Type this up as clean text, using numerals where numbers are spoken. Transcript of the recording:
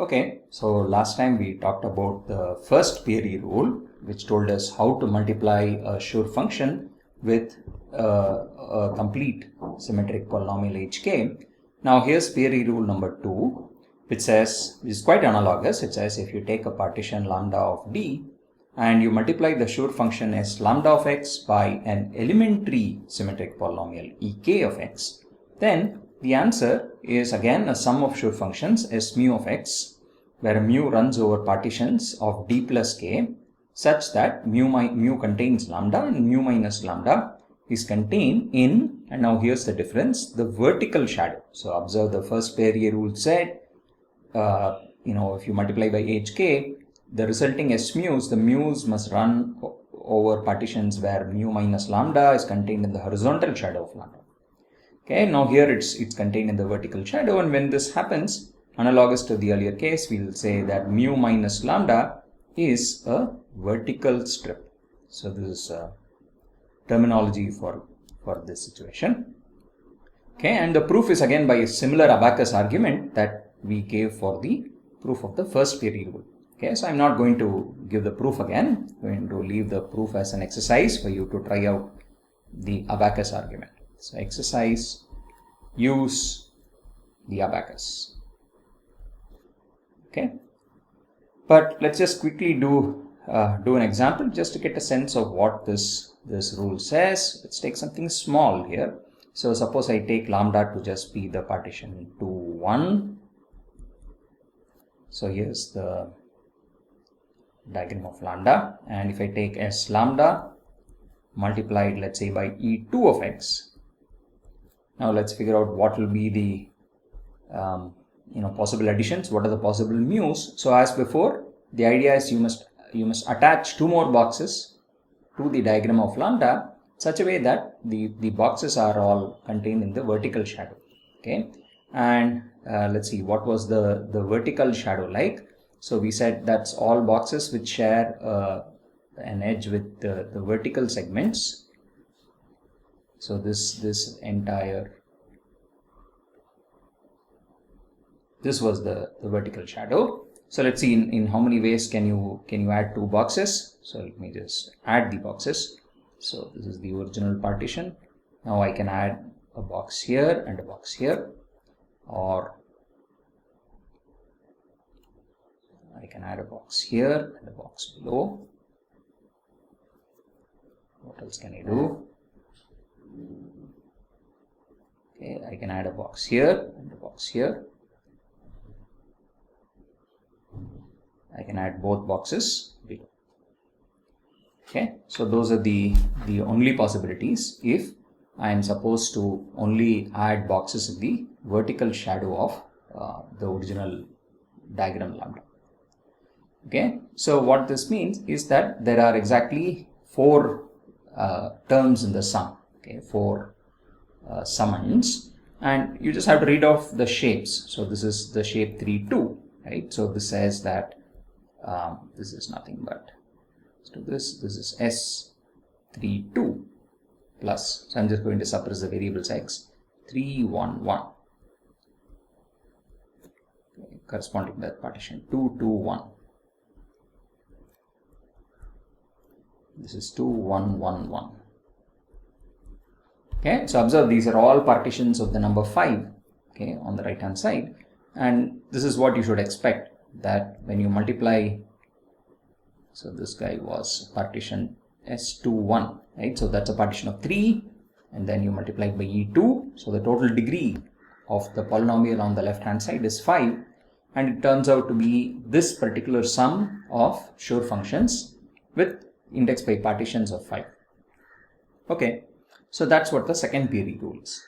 Okay, so last time we talked about the first Pieri rule, which told us how to multiply a sure function with a complete symmetric polynomial hk. Now here's Pieri rule number 2, which says, which is quite analogous. It says if you take a partition lambda of d and you multiply the sure function as lambda of x by an elementary symmetric polynomial ek of x, then the answer is again a sum of sure functions s mu of x, where mu runs over partitions of d plus k such that mu contains lambda and mu minus lambda is contained in, and now here's the difference, the vertical shadow. So observe the first Pieri rule said, if you multiply by hk, the resulting s mu's, the mu's must run over partitions where mu minus lambda is contained in the horizontal shadow of lambda. Okay, now here it's contained in the vertical shadow, and when this happens, analogous to the earlier case, we'll say that mu minus lambda is a vertical strip. So this is terminology for this situation. Okay, and the proof is again by a similar abacus argument that we gave for the proof of the first Pieri rule. Okay, so I'm not going to give the proof again. I'm going to leave the proof as an exercise for you to try out the abacus argument. So exercise, use the abacus. Okay, but let's just quickly do an example just to get a sense of what this rule says. Let's take something small here. So suppose I take lambda to just be the partition 2, 1. So here's the diagram of lambda, and if I take s lambda multiplied, let's say, by e2 of x, now let's figure out what will be the possible additions. What are the possible mu's? So as before, the idea is you must attach two more boxes to the diagram of lambda such a way that the boxes are all contained in the vertical shadow. Okay, and let's see, what was the vertical shadow like? So we said that's all boxes which share an edge with the vertical segments. So this was the vertical shadow. So let's see in how many ways can you add two boxes. So let me just add the boxes. So this is the original partition. Now I can add a box here and a box here, or I can add a box here and a box below. What else can I do? Okay, I can add a box here and a box here. I can add both boxes below. Okay, so those are the only possibilities if I am supposed to only add boxes in the vertical shadow of the original diagram lambda. Okay, so what this means is that there are exactly 4 terms in the sum. Okay, 4 summands, and you just have to read off the shapes. So this is the shape 3, 2, right? So this says that this is nothing but, so this is s3, 2 plus, so I'm just going to suppress the variables x, 3, 1, 1, okay, corresponding to that partition 2, 2, 1. This is 2, 1, 1, 1. Okay, so observe these are all partitions of the number 5, okay, on the right hand side, and this is what you should expect, that when you multiply, so this guy was partition s21, right? So that's a partition of 3, and then you multiply by e2, so the total degree of the polynomial on the left hand side is 5, and it turns out to be this particular sum of sure functions with index by partitions of 5. Okay, so that's what the second Pieri rule is.